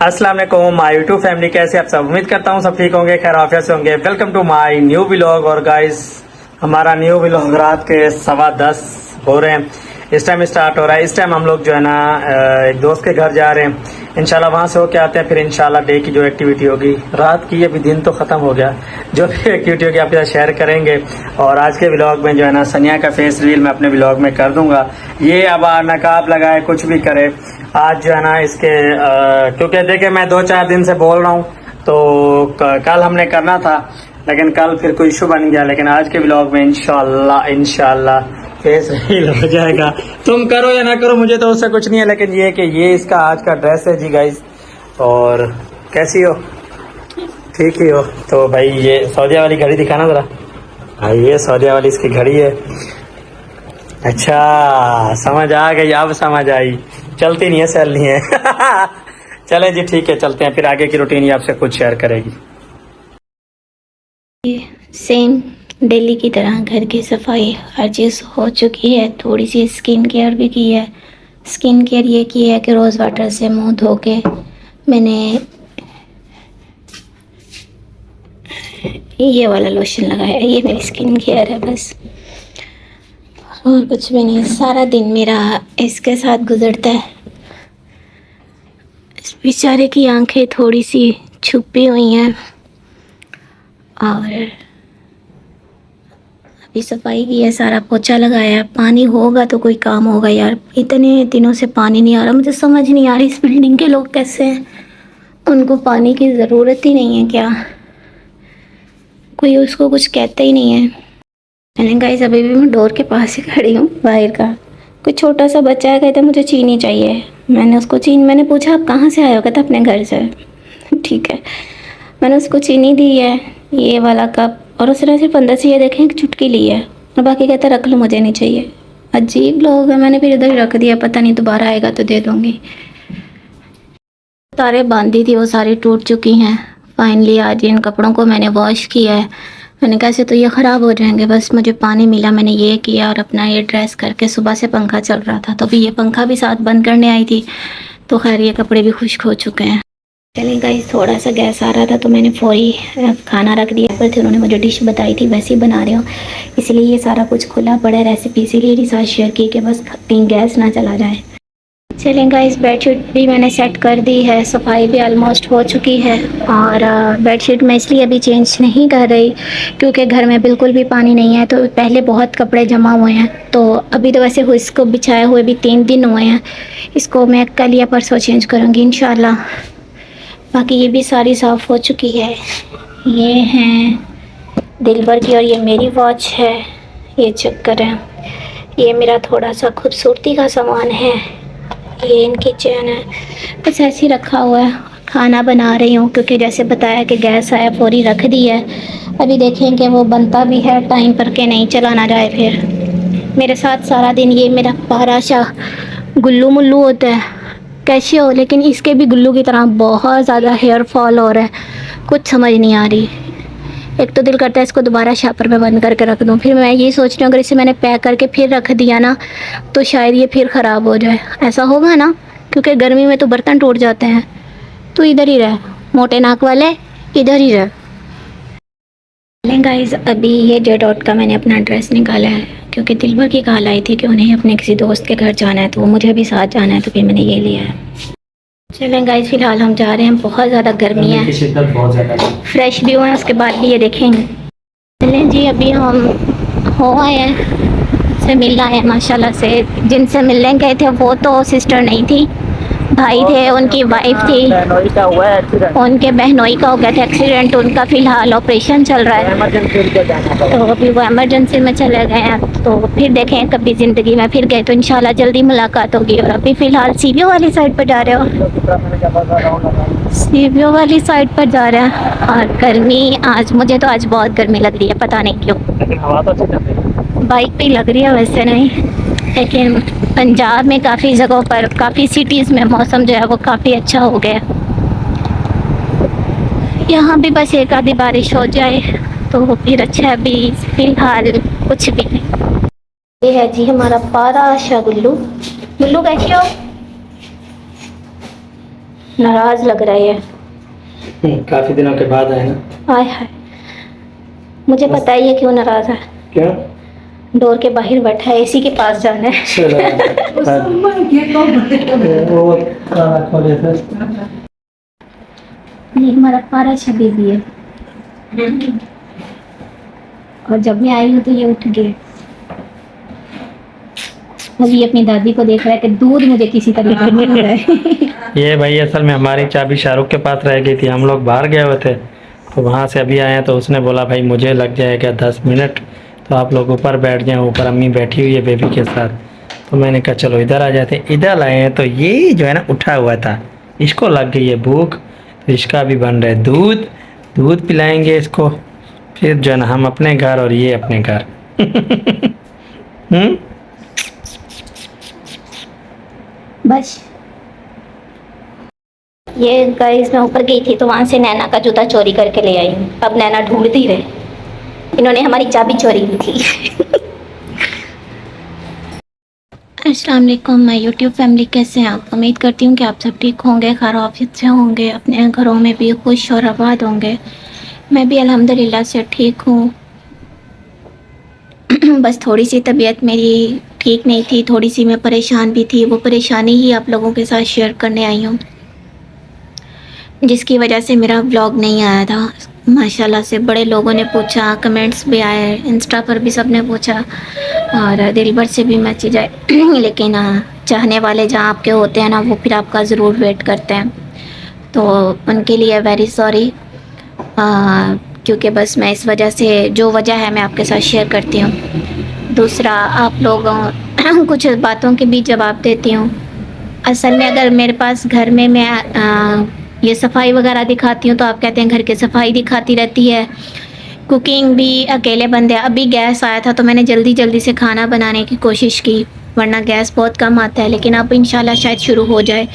अस्सलाम वालेकुम my YouTube family, कैसे आप सब। उम्मीद करता हूँ सब ठीक होंगे, खैर आफियत से होंगे। Welcome to my new vlog. और गाइस, हमारा न्यू व्लॉग रात के 10:15 हो रहे हैं, इस टाइम स्टार्ट हो रहा है। इस टाइम हम लोग जो है ना एक दोस्त के घर जा रहे हैं। इंशाल्लाह वहाँ से होके आते हैं, फिर इंशाल्लाह डे की जो एक्टिविटी होगी रात की, अभी दिन तो खत्म हो गया, जो भी एक्टिविटी होगी आपके साथ शेयर करेंगे। और आज के व्लॉग में जो है ना सनिया का फेस रील मैं अपने व्लॉग में कर दूंगा। ये अब नकाब लगाए कुछ भी करे, आज जो है ना इसके क्योंकि देखिए मैं 2-4 दिन से बोल रहा हूँ, तो कल हमने करना था लेकिन कल फिर कोई इशू बन गया। लेकिन आज के व्लॉग में इंशाल्लाह फेस रील हो जाएगा। तुम करो या ना करो मुझे तो उससे कुछ नहीं है, लेकिन ये कि ये इसका आज का ड्रेस है जी गाइस। और कैसी हो? ठीक ही हो? तो भाई ये सऊदिया वाली घड़ी दिखाना जरा। भाई ये सऊदिया वाली इसकी घड़ी है। अच्छा समझ आ गई, अब समझ आई। चलती नहीं है, सेल नहीं है। चले जी ठीक है, चलते हैं फिर आगे की रूटीन ये आपसे कुछ शेयर करेगी। सेम डेली की तरह घर की सफाई हर चीज़ हो चुकी है। थोड़ी सी स्किन केयर भी की है। स्किन केयर ये की है कि रोज़ वाटर से मुंह धो के मैंने ये वाला लोशन लगाया है। ये मेरी स्किन केयर है बस, और कुछ भी नहीं। सारा दिन मेरा इसके साथ गुजरता है। इस बेचारे की आंखें थोड़ी सी छुपी हुई हैं। और अभी सफाई की है, सारा पोछा लगाया। पानी होगा तो कोई काम होगा यार। इतने दिनों से पानी नहीं आ रहा, मुझे समझ नहीं आ रही इस बिल्डिंग के लोग कैसे हैं। उनको पानी की ज़रूरत ही नहीं है क्या? कोई उसको कुछ कहता ही नहीं है। मैंने गाइस अभी भी मैं डोर के पास ही खड़ी हूँ बाहर का। कोई छोटा सा बच्चा है, कहता मुझे चीनी चाहिए। मैंने पूछा आप कहाँ से आए हो? कहता अपने घर से। ठीक है, मैंने उसको चीनी दी है, ये वाला कप, और उसने सिर्फ अंदर से ये देखें एक चुटकी ली है, और बाकी कहता रख लो मुझे नहीं चाहिए। अजीब लोग हैं। मैंने फिर इधर ही रख दिया, पता नहीं दोबारा आएगा तो दे दूँगी। तारे बांधी थी वो सारी टूट चुकी हैं। फाइनली आज इन कपड़ों को मैंने वॉश किया है। मैंने कैसे तो ये ख़राब हो जाएंगे, बस मुझे पानी मिला, मैंने ये किया और अपना ये ड्रेस करके। सुबह से पंखा चल रहा था तो भी ये पंखा भी साथ बंद करने आई थी, तो खैर ये कपड़े भी खुश्क हो चुके हैं। चलिए गाइस, थोड़ा सा गैस आ रहा था तो मैंने फौरी खाना रख दिया। पर थे उन्होंने मुझे डिश बताई थी, वैसे ही बना रहे हो, इसलिए ये सारा कुछ खुला पड़ा है। रेसिपी इसीलिए नहीं साथ शेयर की कि बस कहीं गैस ना चला जाए। चलें गाइस, बेडशीट भी मैंने सेट कर दी है, सफाई भी ऑलमोस्ट हो चुकी है। और बेडशीट मैं इसलिए अभी चेंज नहीं कर रही क्योंकि घर में बिल्कुल भी पानी नहीं है। तो पहले बहुत कपड़े जमा हुए हैं, तो अभी तो वैसे इसको बिछाए हुए भी 3 दिन हुए हैं। इसको मैं कल या परसों चेंज करूँगी इंशाल्लाह। बाकी ये भी सारी साफ़ हो चुकी है। ये हैं दिलबर की और ये मेरी वॉच है, ये चक्कर है। ये मेरा थोड़ा सा खूबसूरती का सामान है, ये इनकी चैन है, बस ऐसे ही रखा हुआ है। खाना बना रही हूँ क्योंकि जैसे बताया कि गैस आया, फौरी रख दी है। अभी देखें कि वो बनता भी है टाइम पर के नहीं चला ना जाए। फिर मेरे साथ सारा दिन ये मेरा प्यारा सा गुल्लू मुल्लू होता है, कैसे हो, लेकिन इसके भी गुल्लू की तरह बहुत ज़्यादा हेयर फॉल हो रहा है। कुछ समझ नहीं आ रही। एक तो दिल करता है इसको दोबारा शापर में बंद करके रख दूँ, फिर मैं ये सोच रही हूँ अगर इसे मैंने पैक करके फिर रख दिया ना तो शायद ये फिर ख़राब हो जाए। ऐसा होगा ना, क्योंकि गर्मी में तो बर्तन टूट जाते हैं। तो इधर ही रह, मोटे नाक वाले इधर ही रह। गाइस, अभी ये J.Dot का मैंने अपना ड्रेस निकाला है क्योंकि दिलबर की कॉल आई थी कि उन्हें अपने किसी दोस्त के घर जाना है, तो मुझे भी साथ जाना है, तो फिर मैंने ये लिया है। चलें गाइस, फिलहाल हम जा रहे हैं। बहुत ज़्यादा गर्मी है, फ्रेश भी हुए हैं, उसके बाद भी ये देखेंगे। चलें जी, अभी हम हो आए हैं, से मिल आए हैं माशाल्लाह से। जिनसे मिलने गए थे वो तो सिस्टर नहीं थी, भाई थे, उनकी वाइफ थी। उनके बहनोई का हो गया था एक्सीडेंट, उनका फ़िलहाल ऑपरेशन चल रहा है, तो अभी वो इमरजेंसी में चले गए हैं। तो फिर देखें कभी ज़िंदगी में फिर गए तो इंशाल्लाह जल्दी मुलाकात होगी। और अभी फ़िलहाल CBO वाली साइड पर जा रहे हो, CBO वाली साइड पर जा रहे हैं। और गर्मी आज, मुझे तो आज बहुत गर्मी लग रही है, पता नहीं क्यों। बाइक पे लग रही है वैसे नहीं, लेकिन पंजाब में काफ़ी जगहों पर, काफ़ी सिटीज़ में मौसम जो है वो काफ़ी अच्छा हो गया। यहाँ भी बस एक आधी बारिश हो जाए तो फिर अच्छा है। अभी फ़िलहाल कुछ भी नहीं। ये है जी हमारा पारा शाह गुल्लू। गुल्लू कैसे हो? नाराज लग रहा है। काफी दिनों के बाद आए ना। हाय हाय, मुझे पता ही है क्यों नाराज है। क्यों? डोर के बाहर बैठा है, एसी के पास जाना है। ये हमारा पारा छबी भी है, और जब मैं आई हूँ तो ये उठ गए। अभी अपनी दादी को देख रहा है कि दूध मुझे किसी तरीके से मिल जाए। ये भाई असल में हमारी चाबी शाहरुख के पास रह गई थी, हम लोग बाहर गए हुए थे, तो वहाँ से अभी आए हैं, तो उसने बोला भाई मुझे लग जाएगा 10 मिनट, तो आप लोग ऊपर बैठ जाएं। ऊपर अम्मी बैठी हुई है बेबी के साथ, तो मैंने कहा चलो इधर आ जाते। इधर लाए हैं तो ये जो है ना उठा हुआ था, इसको लग गई है भूख, तो इसका भी बन रहा है दूध। दूध पिलाएंगे इसको, फिर जो है ना हम अपने घर और ये अपने घर। बस ये गाइस, मैं ऊपर गई थी तो वहां से नैना का जूता चोरी करके ले आई हूँ। अब नैना ढूंढती रहे, इन्होंने हमारी चाबी चोरी की थी। अस्सलाम वालेकुम माय यूट्यूब फैमिली, कैसे हैं आप? उम्मीद करती हूँ कि आप सब ठीक होंगे, खैरियत से होंगे, अपने घरों में भी खुश और आबाद होंगे। मैं भी अल्हम्दुलिल्लाह से ठीक हूँ। बस थोड़ी सी तबीयत मेरी ठीक नहीं थी, थोड़ी सी मैं परेशान भी थी। वो परेशानी ही आप लोगों के साथ शेयर करने आई हूँ, जिसकी वजह से मेरा व्लॉग नहीं आया था। माशाल्लाह से बड़े लोगों ने पूछा, कमेंट्स भी आए, इंस्टा पर भी सबने पूछा और दिल भर से भी मैसेज आए। लेकिन चाहने वाले जहाँ आपके होते हैं ना, वो फिर आपका ज़रूर वेट करते हैं, तो उनके लिए वेरी सॉरी। क्योंकि बस मैं इस वजह से, जो वजह है मैं आपके साथ शेयर करती हूँ। दूसरा, आप लोगों कुछ बातों के भी जवाब देती हूँ। असल में अगर मेरे पास घर में मैं ये सफाई वगैरह दिखाती हूँ तो आप कहते हैं घर की सफाई दिखाती रहती है, कुकिंग भी अकेले बंदे। अभी गैस आया था तो मैंने जल्दी जल्दी से खाना बनाने की कोशिश की, वरना गैस बहुत कम आता है। लेकिन अब इंशाल्लाह शायद शुरू हो जाए।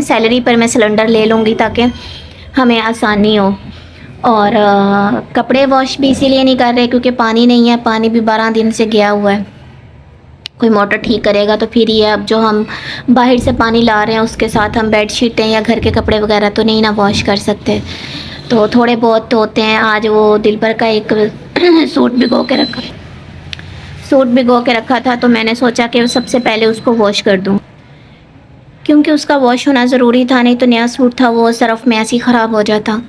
सैलरी पर मैं सिलेंडर ले लूँगी ताकि हमें आसानी हो। और कपड़े वॉश भी इसीलिए नहीं कर रहे क्योंकि पानी नहीं है, पानी भी 12 दिन से गया हुआ है। कोई मोटर ठीक करेगा तो फिर ये, अब जो हम बाहर से पानी ला रहे हैं उसके साथ हम बेडशीटें या घर के कपड़े वगैरह तो नहीं ना वॉश कर सकते, तो थोड़े बहुत तो होते हैं। आज वो दिल भर का एक सूट भिगो के रखा था, तो मैंने सोचा कि सबसे पहले उसको वॉश कर दूं, क्योंकि उसका वॉश होना ज़रूरी था, नहीं तो नया सूट था वो सरफ़ में ऐसे ही ख़राब हो जाता।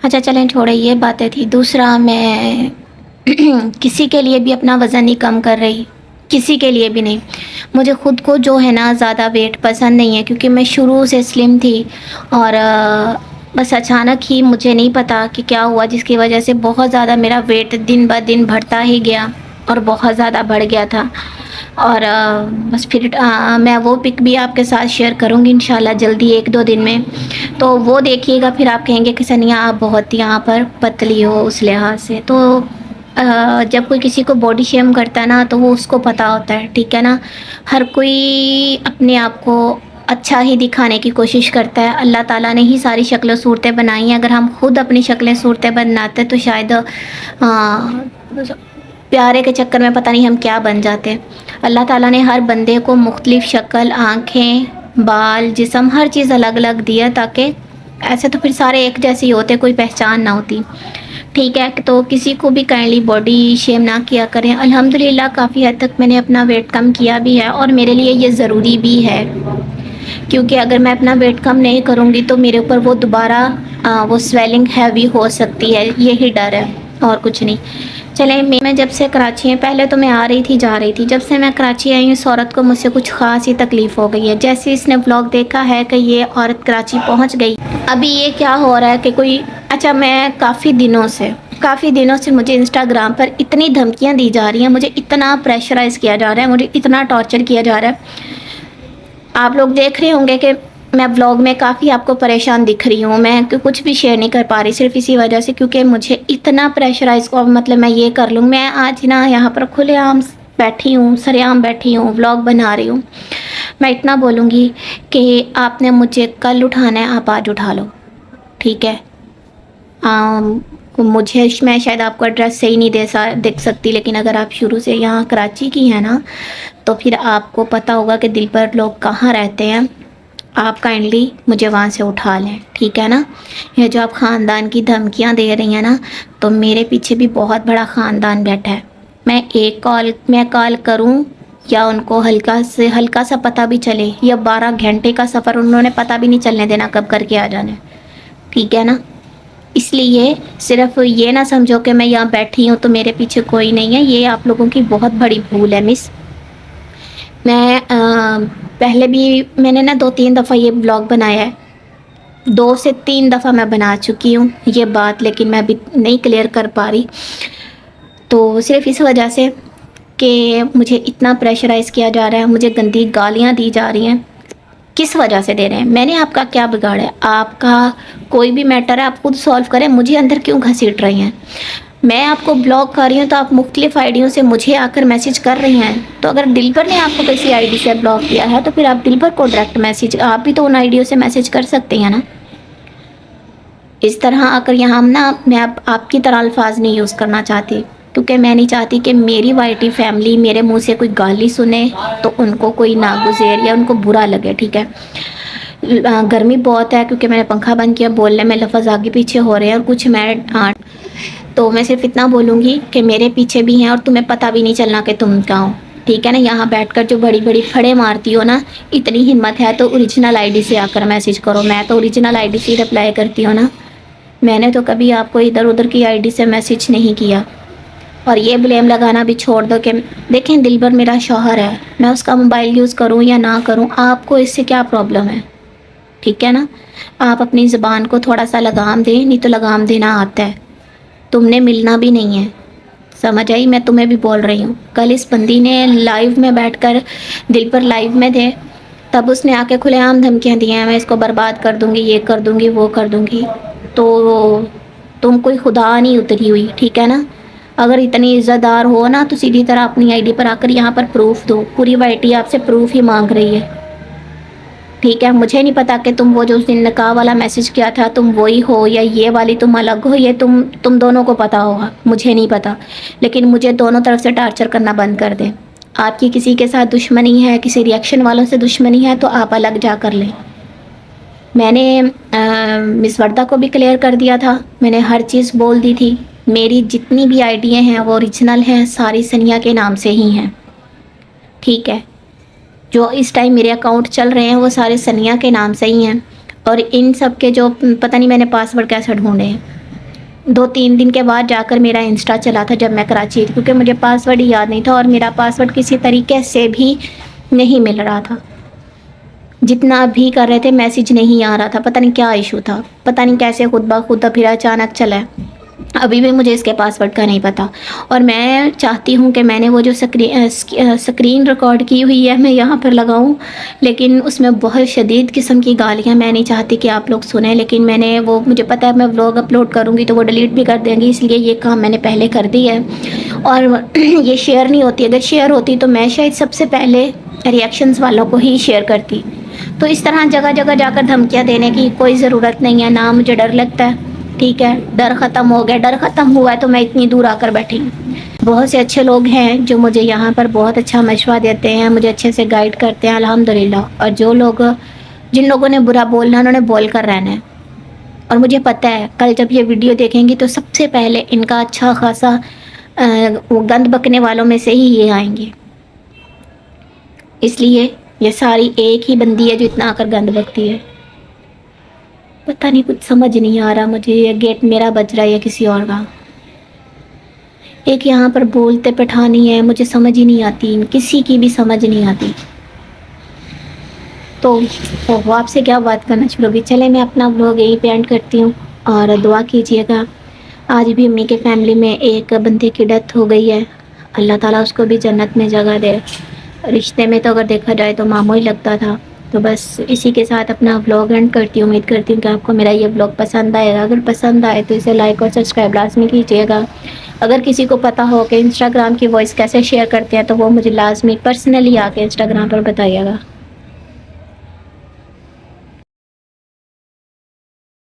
अच्छा चलें, छोड़े, ये बातें थी। दूसरा, मैं किसी के लिए भी अपना वज़न नहीं कम कर रही, किसी के लिए भी नहीं। मुझे ख़ुद को जो है ना ज़्यादा वेट पसंद नहीं है, क्योंकि मैं शुरू से स्लिम थी और बस अचानक ही मुझे नहीं पता कि क्या हुआ, जिसकी वजह से बहुत ज़्यादा मेरा वेट दिन ब दिन बढ़ता ही गया और बहुत ज़्यादा बढ़ गया था। और बस फिर मैं वो पिक भी आपके साथ शेयर करूँगी इंशाल्लाह जल्दी, 1-2 दिन में, तो वो देखिएगा। फिर आप कहेंगे कि सनिया आप बहुत यहाँ पर पतली हो उस लिहाज से। तो जब कोई किसी को बॉडी शेम करता है ना, तो वो उसको पता होता है, ठीक है ना। हर कोई अपने आप को अच्छा ही दिखाने की कोशिश करता है। अल्लाह ताला ने ही सारी शक्लें सूरतें बनाई हैं। अगर हम खुद अपनी शक्लें सूरतें बनाते तो शायद प्यारे के चक्कर में पता नहीं हम क्या बन जाते। अल्लाह ताला ने हर बंदे को मुख्तलिफ शक्ल, आँखें, बाल, जिस्म, हर चीज़ अलग अलग दिया, ताकि ऐसे तो फिर सारे एक जैसे ही होते, कोई पहचान ना होती, ठीक है। तो किसी को भी काइंडली बॉडी शेम ना किया करें। अल्हम्दुलिल्लाह काफ़ी हद तक मैंने अपना वेट कम किया भी है और मेरे लिए ये ज़रूरी भी है, क्योंकि अगर मैं अपना वेट कम नहीं करूँगी तो मेरे ऊपर वो दोबारा वो स्वेलिंग हैवी हो सकती है, यही डर है और कुछ नहीं। चलें, मैं जब से कराची में, पहले तो मैं आ रही थी जा रही थी, जब से मैं कराची आई हूँ इस औरत को मुझसे कुछ ख़ास ही तकलीफ़ हो गई है। जैसे इसने व्लॉग देखा है कि ये औरत कराची पहुँच गई, अभी ये क्या हो रहा है कि कोई, अच्छा, मैं काफ़ी दिनों से मुझे इंस्टाग्राम पर इतनी धमकियाँ दी जा रही हैं, मुझे इतना प्रेशराइज़ किया जा रहा है, मुझे इतना टॉर्चर किया जा रहा है। आप लोग देख रहे होंगे कि मैं व्लॉग में काफ़ी आपको परेशान दिख रही हूँ, मैं कुछ भी शेयर नहीं कर पा रही, सिर्फ इसी वजह से क्योंकि मुझे इतना प्रेशराइज को, मतलब मैं ये कर लूँ। मैं आज ना यहाँ पर खुलेआम बैठी हूँ, सरेआम बैठी हूँ, व्लॉग बना रही हूँ। मैं इतना बोलूँगी कि आपने मुझे कल उठाना है, आप आज उठा लो, ठीक है। मुझे, मैं शायद आपको एड्रेस सही नहीं देख सकती, लेकिन अगर आप शुरू से यहाँ कराची की हैं ना, तो फिर आपको पता होगा कि दिल पर लोग कहाँ रहते हैं। आप काइंडली मुझे वहाँ से उठा लें, ठीक है ना। ये जो आप ख़ानदान की धमकियाँ दे रही हैं ना, तो मेरे पीछे भी बहुत बड़ा ख़ानदान बैठा है। मैं कॉल करूँ या उनको हल्का सा पता भी चले, या 12 घंटे का सफ़र उन्होंने पता भी नहीं चलने देना कब करके आ जाना है, ठीक है ना। इसलिए सिर्फ ये ना समझो कि मैं यहाँ बैठी हूँ तो मेरे पीछे कोई नहीं है, ये आप लोगों की बहुत बड़ी भूल है मिस। मैं पहले भी मैंने ना 2-3 दफ़ा ये ब्लॉग बनाया है, 2 से 3 दफ़ा मैं बना चुकी हूँ ये बात, लेकिन मैं अभी नहीं क्लियर कर पा रही। तो सिर्फ इस वजह से कि मुझे इतना प्रेशराइज़ किया जा रहा है, मुझे गंदी गालियाँ दी जा रही हैं। किस वजह से दे रहे हैं? मैंने आपका क्या बिगाड़ा है? आपका कोई भी मैटर है आप खुद सॉल्व करें, मुझे अंदर क्यों घसीट रही हैं? मैं आपको ब्लॉक कर रही हूँ तो आप मुख्तलिफ आईडियों से मुझे आकर मैसेज कर रही हैं। तो अगर दिलबर ने आपको किसी आईडी से ब्लॉक किया है तो फिर आप दिलबर को डायरेक्ट मैसेज, आप भी तो उन आईडियों से मैसेज कर सकते हैं ना। इस तरह आकर यहाँ मैं आपकी तरह अल्फाज नहीं यूज़ करना चाहती, क्योंकि मैं नहीं चाहती कि मेरी वाइटी फैमिली मेरे मुंह से कोई गाली सुने तो उनको कोई नागुज़ेर या उनको बुरा लगे, ठीक है। गर्मी बहुत है, क्योंकि मैंने पंखा बंद किया, बोलने में लफ्ज़ आगे पीछे हो रहे हैं और कुछ मैं तो मैं सिर्फ इतना बोलूँगी कि मेरे पीछे भी हैं और तुम्हें पता भी नहीं चलना कि तुम कहाँ हो, ठीक है ना। यहाँ बैठकर जो बड़ी बड़ी फड़े मारती हो ना, इतनी हिम्मत है तो ओरिजिनल आईडी से आकर मैसेज करो। मैं तो ओरिजिनल आईडी से रिप्लाई करती हूँ ना, मैंने तो कभी आपको इधर उधर की आईडी से मैसेज नहीं किया। और ये ब्लेम लगाना भी छोड़ दो कि देखें दिलबर मेरा शौहर है, मैं उसका मोबाइल यूज़ करूँ या ना करूँ, आपको इससे क्या प्रॉब्लम है, ठीक है ना। आप अपनी ज़बान को थोड़ा सा लगाम दें, नहीं तो लगाम देना आता है, तुमने मिलना भी नहीं है, समझ आई। मैं तुम्हें भी बोल रही हूँ। कल इस बंदी ने लाइव में बैठकर, दिलबर लाइव में थे, तब उसने आके खुलेआम धमकियाँ दी हैं, मैं इसको बर्बाद कर दूँगी, ये कर दूँगी, वो कर दूँगी। तो तुम कोई खुदा नहीं उतरी हुई, ठीक है ना। अगर इतनी इज़्ज़तदार हो ना तो सीधी तरह अपनी आईडी पर आकर यहाँ पर प्रूफ दो। पूरी वाइटी आपसे प्रूफ ही मांग रही है, ठीक है। मुझे नहीं पता कि तुम वो जो उस दिन निकाह वाला मैसेज किया था तुम वही हो या ये वाली तुम अलग हो, ये तुम दोनों को पता होगा, मुझे नहीं पता। लेकिन मुझे दोनों तरफ से टार्चर करना बंद कर दें। आपकी किसी के साथ दुश्मनी है, किसी रिएक्शन वालों से दुश्मनी है तो आप अलग जा कर लें। मैंने मिस वर्दा को भी क्लियर कर दिया था, मैंने हर चीज़ बोल दी थी। मेरी जितनी भी आईडियाँ हैं वो ओरिजिनल हैं, सारी सनिया के नाम से ही हैं, ठीक है। जो इस टाइम मेरे अकाउंट चल रहे हैं वो सारे सनिया के नाम से ही हैं। और इन सब के जो पता नहीं मैंने पासवर्ड कैसे ढूंढे हैं। 2-3 दिन के बाद जाकर मेरा इंस्टा चला था जब मैं कराची थी, क्योंकि मुझे पासवर्ड ही याद नहीं था और मेरा पासवर्ड किसी तरीके से भी नहीं मिल रहा था। जितना भी कर रहे थे मैसेज नहीं आ रहा था, पता नहीं क्या इशू था, पता नहीं कैसे खुद ब खुद फिर अचानक चला। अभी भी मुझे इसके पासवर्ड का नहीं पता। और मैं चाहती हूँ कि मैंने वो जो स्क्रीन रिकॉर्ड की हुई है मैं यहाँ पर लगाऊँ, लेकिन उसमें बहुत शदीद किस्म की गालियाँ मैं नहीं चाहती कि आप लोग सुने। लेकिन मैंने वो, मुझे पता है मैं व्लॉग अपलोड करूँगी तो वो डिलीट भी कर देंगी, इसलिए ये काम मैंने पहले कर दी है। और ये शेयर नहीं होती, अगर शेयर होती तो मैं शायद सबसे पहले रिएक्शंस वालों को ही शेयर करती। तो इस तरह जगह जगह जाकर धमकियाँ देने की कोई ज़रूरत नहीं है, ना मुझे डर लगता है, ठीक है। डर ख़त्म हो गया, डर ख़त्म हुआ है तो मैं इतनी दूर आकर बैठी हूँ। बहुत से अच्छे लोग हैं जो मुझे यहाँ पर बहुत अच्छा मशवरा देते हैं, मुझे अच्छे से गाइड करते हैं, अल्हम्दुलिल्लाह। और जिन लोगों ने बुरा बोलना उन्होंने बोल कर रहना है। और मुझे पता है कल जब ये वीडियो देखेंगी तो सबसे पहले इनका अच्छा खासा गंद बकने वालों में से ही ये आएंगे। इसलिए ये सारी एक ही बंदी है जो इतना आकर गंद बकती है। पता नहीं, कुछ समझ नहीं आ रहा मुझे, ये गेट मेरा बज रहा है या किसी और का। एक यहाँ पर बोलते पठानी है, मुझे समझ ही नहीं आती, किसी की भी समझ नहीं आती। तो वो आपसे क्या बात करना शुरू होगी। चले मैं अपना व्लॉग यहीं पे एंड करती हूँ और दुआ कीजिएगा। आज भी अम्मी के फैमिली में एक बंदे की डेथ हो गई है, अल्लाह ताला उसको भी जन्नत में जगह दे। रिश्ते में तो अगर देखा जाए तो मामूली लगता था। तो बस इसी के साथ अपना व्लॉग एंड करती हूँ। उम्मीद करती हूँ कि आपको मेरा ये व्लॉग पसंद आएगा। अगर पसंद आए तो इसे लाइक और सब्सक्राइब लाजमी कीजिएगा। अगर किसी को पता हो कि इंस्टाग्राम की वॉइस कैसे शेयर करते हैं तो वो मुझे लाजमी पर्सनली आके इंस्टाग्राम पर बताइएगा।